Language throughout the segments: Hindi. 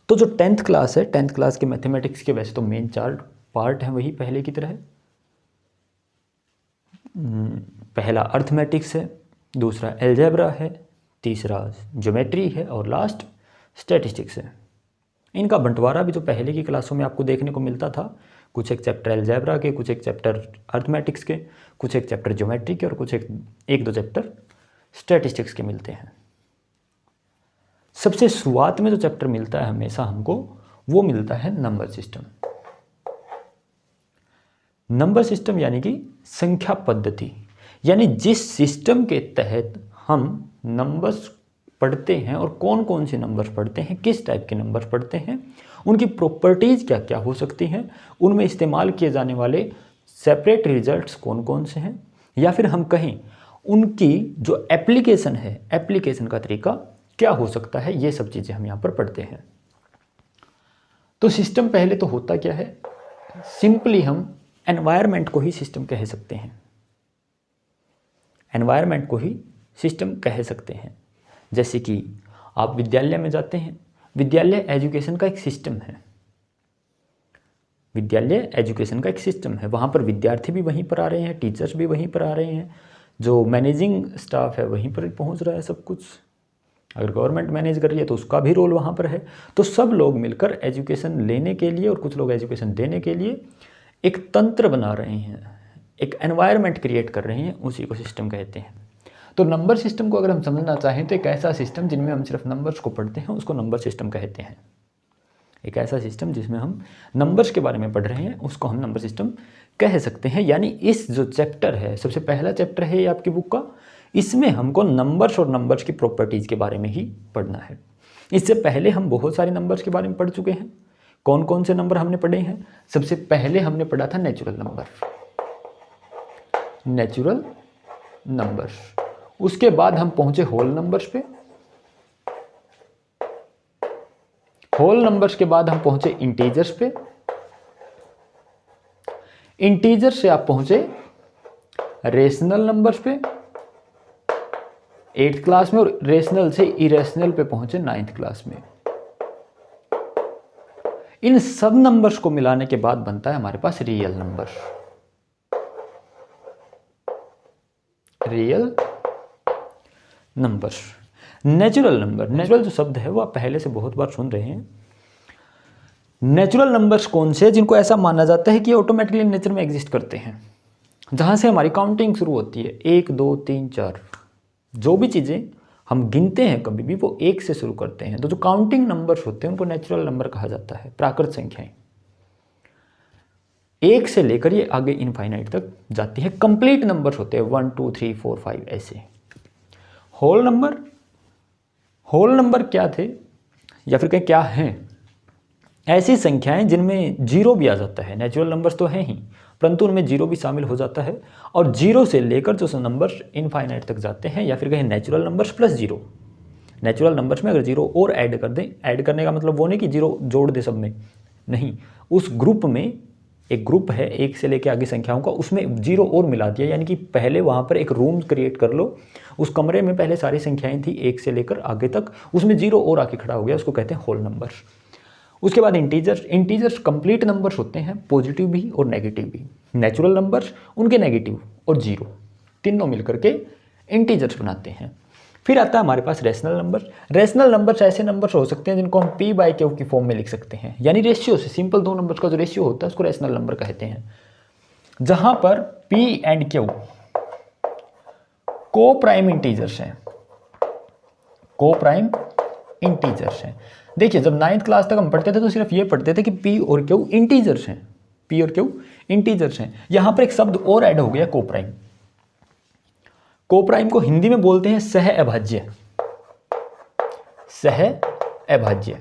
तो जो 10th क्लास है, 10th क्लास के मैथमेटिक्स के वैसे तो मेन 4 पार्ट हैं वही पहले की तरह। पहला अर्थमेटिक्स है, दूसरा एलजेब्रा है, तीसरा ज्योमेट्री है और लास्ट स्टैटिस्टिक्स है। इनका बंटवारा भी जो पहले की क्लासों में आपको देखने को मिलता था, कुछ एक चैप्टर एलजेब्रा के, कुछ एक चैप्टर अर्थमेटिक्स के, कुछ एक चैप्टर ज्योमेट्री के और कुछ एक दो चैप्टर स्टैटिस्टिक्स के मिलते हैं। सबसे शुरुआत में जो चैप्टर मिलता है हमेशा हमको, वो मिलता है नंबर सिस्टम। नंबर सिस्टम यानी कि संख्या पद्धति, यानी जिस सिस्टम के तहत हम नंबर्स पढ़ते हैं और कौन कौन से नंबर्स पढ़ते हैं, किस टाइप के नंबर्स पढ़ते हैं, उनकी प्रॉपर्टीज़ क्या क्या हो सकती हैं, उनमें इस्तेमाल किए जाने वाले सेपरेट रिजल्ट्स कौन कौन से हैं, या फिर हम कहें उनकी जो एप्लीकेशन है, एप्लीकेशन का तरीका क्या हो सकता है, ये सब चीज़ें हम यहाँ पर पढ़ते हैं। तो सिस्टम पहले तो होता क्या है, सिंपली हम एनवायरनमेंट को ही सिस्टम कह सकते हैं। एनवायरनमेंट को ही सिस्टम कह सकते हैं। जैसे कि आप विद्यालय में जाते हैं, विद्यालय एजुकेशन का एक सिस्टम है। विद्यालय एजुकेशन का एक सिस्टम है, वहाँ पर विद्यार्थी भी वहीं पर आ रहे हैं, टीचर्स भी वहीं पर आ रहे हैं, जो मैनेजिंग स्टाफ है वहीं पर पहुँच रहा है सब कुछ। अगर गवर्नमेंट मैनेज कर रही है तो उसका भी रोल वहाँ पर है। तो सब लोग मिलकर एजुकेशन लेने के लिए और कुछ लोग एजुकेशन देने के लिए एक तंत्र बना रहे हैं, एक एनवायरनमेंट क्रिएट कर रहे हैं, उसी को सिस्टम कहते हैं। तो नंबर सिस्टम को अगर हम समझना चाहें तो एक ऐसा सिस्टम जिनमें हम सिर्फ नंबर्स को पढ़ते हैं, उसको नंबर सिस्टम कहते हैं। एक ऐसा सिस्टम जिसमें हम नंबर्स के बारे में पढ़ रहे हैं, उसको हम नंबर सिस्टम कह सकते हैं। यानी इस जो चैप्टर है, सबसे पहला चैप्टर है ये आपकी बुक का, इसमें हमको नंबर्स और नंबर्स की प्रॉपर्टीज़ के बारे में ही पढ़ना है। इससे पहले हम बहुत सारे नंबर्स के बारे में पढ़ चुके हैं। कौन कौन से नंबर हमने पढ़े हैं? सबसे पहले हमने पढ़ा था नेचुरल नंबर, नेचुरल नंबर। उसके बाद हम पहुंचे होल नंबर्स पे, होल नंबर्स के बाद हम पहुंचे इंटीजर्स पे, इंटीजर से आप पहुंचे रेशनल नंबर्स पे 8th क्लास में, और रेशनल से इरेशनल पे पहुंचे 9th क्लास में। इन सब नंबर्स को मिलाने के बाद बनता है हमारे पास real number. Real number, natural number. Natural जो शब्द है वो आप पहले से बहुत बार सुन रहे हैं। नेचुरल नंबर्स कौन से, जिनको ऐसा माना जाता है कि ऑटोमेटिकली नेचर में एग्जिस्ट करते हैं, जहां से हमारी काउंटिंग शुरू होती है 1 2 3 4। जो भी चीज़ें हम गिनते हैं कभी भी वो 1 से शुरू करते हैं। तो जो काउंटिंग नंबर्स होते हैं उनको नेचुरल नंबर कहा जाता है, प्राकृत संख्याएं। 1 से लेकर ये आगे इनफाइनाइट तक जाती है। कंप्लीट नंबर्स होते हैं 1 2 3 4 5 ऐसे। होल नंबर, होल नंबर क्या थे या फिर क्या हैं? ऐसी संख्याएं जिनमें जीरो भी आ जाता है। नेचुरल नंबर्स तो हैं ही, परंतु उनमें जीरो भी शामिल हो जाता है, और जीरो से लेकर जो नंबर्स इनफाइनाइट तक जाते हैं, या फिर कहें natural numbers plus zero. Natural numbers में अगर जीरो और ऐड कर दें, ऐड करने का मतलब वो नहीं कि जीरो जोड़ दे सब में, नहीं, उस ग्रुप में एक ग्रुप है 1 से लेकर आगे संख्याओं का, उसमें जीरो और मिला दिया। यानी कि पहले वहाँ पर एक रूम क्रिएट कर लो, उस कमरे में पहले सारी संख्याएं थी 1 से लेकर आगे तक, उसमें जीरो और आके खड़ा हो गया, उसको कहते हैं होल नंबर्स। उसके बाद इंटीजर्स। इंटीजर्स कंप्लीट नंबर्स होते हैं, पॉजिटिव भी और नेगेटिव भी। नेचुरल नंबर्स, उनके नेगेटिव और जीरो तीनों मिलकर के इंटीजर्स बनाते हैं। फिर आता है हमारे पास रेशनल नंबर। रेशनल नंबर्स ऐसे नंबर्स हो सकते हैं जिनको हम p/q की फॉर्म में लिख सकते हैं, यानी रेशियो से, सिंपल दो नंबर्स का जो रेशियो होता है उसको रेशनल नंबर कहते हैं। जहां पर p एंड q को प्राइम इंटीजर्स हैं, को प्राइम इंटीजर्स हैं। देखिए जब 9th क्लास तक हम पढ़ते थे तो सिर्फ ये पढ़ते थे कि p और q इंटीजर्स हैं, p और q इंटीजर्स हैं। यहां पर एक शब्द और ऐड हो गया, को प्राइम। को प्राइम को हिंदी में बोलते हैं सह अभाज्य। सह अभाज्य।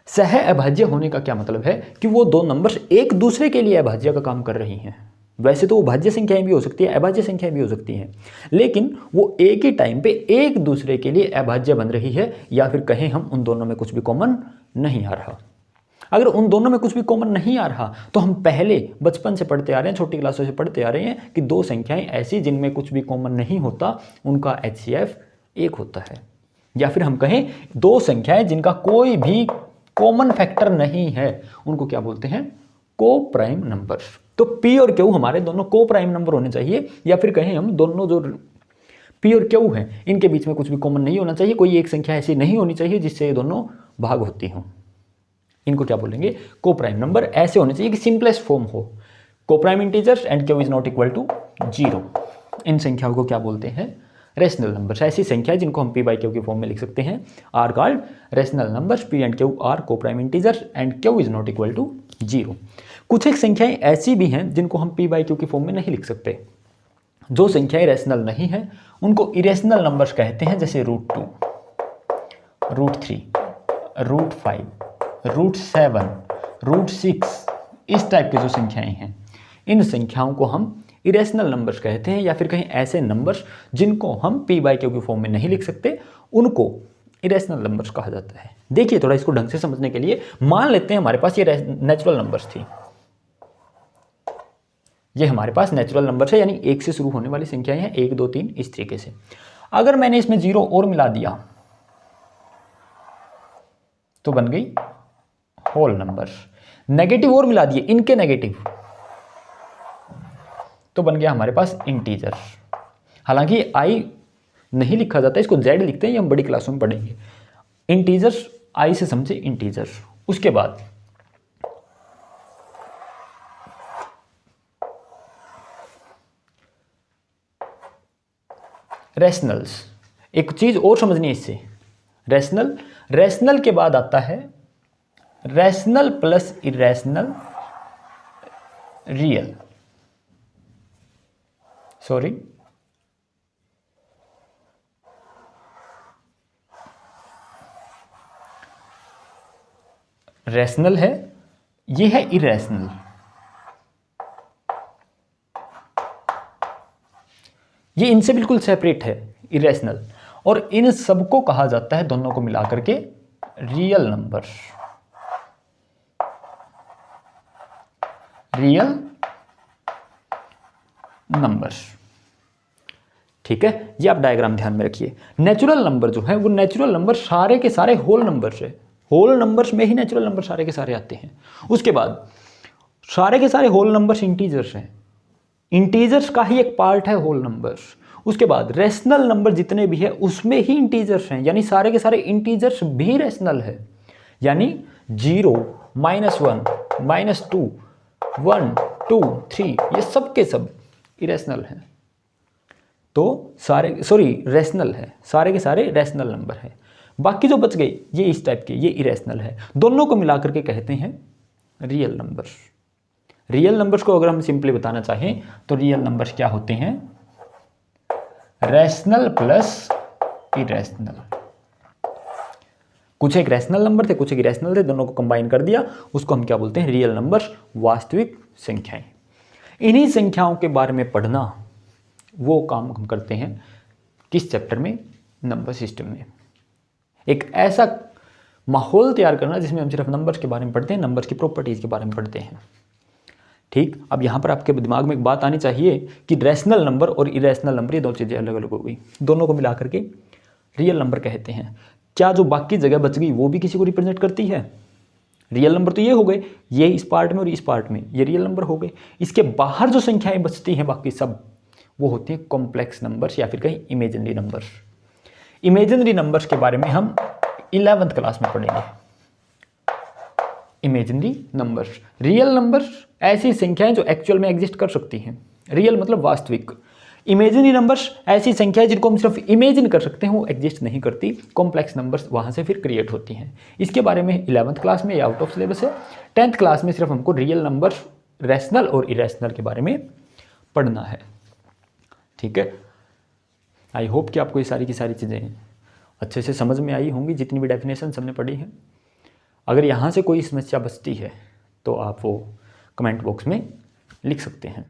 सह अभाज्य होने का क्या मतलब है कि वो दो नंबर्स एक दूसरे के लिए अभाज्य का काम कर रही हैं। वैसे तो वो भाज्य संख्याएं भी हो सकती है, अभाज्य संख्याएं भी हो सकती हैं, लेकिन वो एक ही टाइम पे एक दूसरे के लिए अभाज्य बन रही है, या फिर कहें हम उन दोनों में कुछ भी कॉमन नहीं आ रहा। अगर उन दोनों में कुछ भी कॉमन नहीं आ रहा तो हम पहले बचपन से पढ़ते आ रहे हैं, छोटी क्लासों से पढ़ते आ रहे हैं कि दो संख्याएं ऐसी जिनमें कुछ भी कॉमन नहीं होता, उनका HCF 1 होता है। या फिर हम कहें दो संख्याएं जिनका कोई भी कॉमन फैक्टर नहीं है, उनको क्या बोलते हैं? को प्राइम नंबर। तो P और Q हमारे दोनों को प्राइम नंबर होने चाहिए, या फिर कहें हम दोनों जो P और Q है इनके बीच में कुछ भी कॉमन नहीं होना चाहिए, कोई एक संख्या ऐसी नहीं होनी चाहिए जिससे ये दोनों भाग होती हों। इनको क्या बोलेंगे? को प्राइम नंबर। ऐसे होने चाहिए कि सिंपलेस्ट फॉर्म हो, coprime integers and Q is not equal to 0। इन संख्याओं को क्या बोलते हैं? Rational numbers. ऐसी संख्या जिनको हम P बाई Q के फॉर्म में लिख सकते हैं are called rational numbers. P and Q are coprime integers and Q is not equal to 0। कुछ एक संख्याएं ऐसी भी हैं जिनको हम P बाई Q के फॉर्म में नहीं लिख सकते। जो संख्याएं रेशनल नहीं है उनको इरेशनल नंबर्स कहते हैं, जैसे √2, √3, √5, √7, √6। इस टाइप की जो संख्याएं हैं इन संख्याओं को हम इरेशनल नंबर्स कहते हैं, या फिर कहीं ऐसे नंबर्स जिनको हम P बाई Q के फॉर्म में नहीं लिख सकते उनको इरेशनल नंबर्स कहा जाता है। देखिए थोड़ा इसको ढंग से समझने के लिए मान लेते हैं हमारे पास ये नेचुरल नंबर्स थी, ये हमारे पास नेचुरल नंबर्स है, यानी 1 से शुरू होने वाली संख्याएं हैं, 1 2 3 इस तरीके से। अगर मैंने इसमें 0 और मिला दिया तो बन गई होल नंबर। नेगेटिव और मिला दिए, इनके नेगेटिव, तो बन गया हमारे पास इंटीजर। हालांकि I नहीं लिखा जाता, इसको Z लिखते हैं, ये हम बड़ी क्लासों में पढ़ेंगे। इंटीजर्स I से समझे इंटीजर। उसके बाद रेशनल्स। एक चीज और समझनी है इससे, रेशनल के बाद आता है rational plus irrational real, sorry rational है, ये है इरेशनल। ये इनसे बिल्कुल सेपरेट है, इरेशनल। और इन सबको कहा जाता है दोनों को मिलाकर के रियल नंबर। रियल नंबर्स, ठीक है। ये आप डायग्राम ध्यान में रखिए। नेचुरल नंबर जो है वो नेचुरल नंबर सारे के सारे होल नंबर्स है, होल नंबर्स में ही नेचुरल नंबर सारे के सारे आते हैं। उसके बाद सारे के सारे होल नंबर्स इंटीजर्स हैं, इंटीजर्स का ही एक पार्ट है होल नंबर्स। उसके बाद रेशनल नंबर जितने भी है उसमें ही इंटीजर्स हैं, यानी सारे के सारे इंटीजर्स भी रेशनल है, यानी 0, -1, -2, 1, 2, 3 ये सब के सब इरेशनल हैं। तो रेशनल है, सारे के सारे रेशनल नंबर है। बाकी जो बच गए ये इस टाइप के, ये इरेशनल है। दोनों को मिलाकर के कहते हैं रियल नंबर्स। रियल नंबर्स को अगर हम सिंपली बताना चाहें तो रियल नंबर्स क्या होते हैं? Rational plus irrational. कुछ एक रैशनल नंबर थे, कुछ एक इरेशनल थे, दोनों को कंबाइन कर दिया, उसको हम क्या बोलते हैं? रियल नंबर्स, वास्तविक संख्याएं। इन्हीं संख्याओं के बारे में पढ़ना, वो काम हम करते हैं किस चैप्टर में? नंबर सिस्टम में। एक ऐसा माहौल तैयार करना जिसमें हम सिर्फ नंबर्स के बारे में पढ़ते हैं, नंबर्स की प्रॉपर्टीज के बारे में पढ़ते हैं। ठीक, अब यहाँ पर आपके दिमाग में एक बात आनी चाहिए कि रैशनल नंबर और इरेशनल नंबर ये दो चीज़ें अलग अलग हो गई, दोनों को मिला करके रियल नंबर कहते हैं। क्या जो बाकी जगह बच गई वो भी किसी को रिप्रेजेंट करती है? रियल नंबर तो ये हो गए, ये इस पार्ट में और इस पार्ट में, ये रियल नंबर हो गए। इसके बाहर जो संख्याएं बचती हैं बाकी सब, वो होती हैं कॉम्प्लेक्स नंबर्स या फिर कहीं इमेजिनरी नंबर्स। इमेजिनरी नंबर्स के बारे में हम 11th क्लास में पढ़ेंगे। इमेजिनरी नंबर्स, रियल नंबर्स ऐसी संख्याएं जो एक्चुअल में एग्जिस्ट कर सकती हैं, रियल मतलब वास्तविक। इमेजिनरी नंबर्स ऐसी संख्याएं जिनको हम सिर्फ इमेजिन कर सकते हैं, वो एग्जिस्ट नहीं करती। कॉम्प्लेक्स नंबर्स वहाँ से फिर क्रिएट होती हैं। इसके बारे में 11th क्लास में, ये आउट ऑफ सिलेबस है। 10th क्लास में सिर्फ हमको रियल नंबर्स, रैशनल और इरेशनल के बारे में पढ़ना है। ठीक है, आई होप कि आपको ये सारी की सारी चीज़ें अच्छे से समझ में आई होंगी, जितनी भी डेफिनेशन हमने पढ़ी है। अगर यहाँ से कोई समस्या बचती है तो आप वो कमेंट बॉक्स में लिख सकते हैं।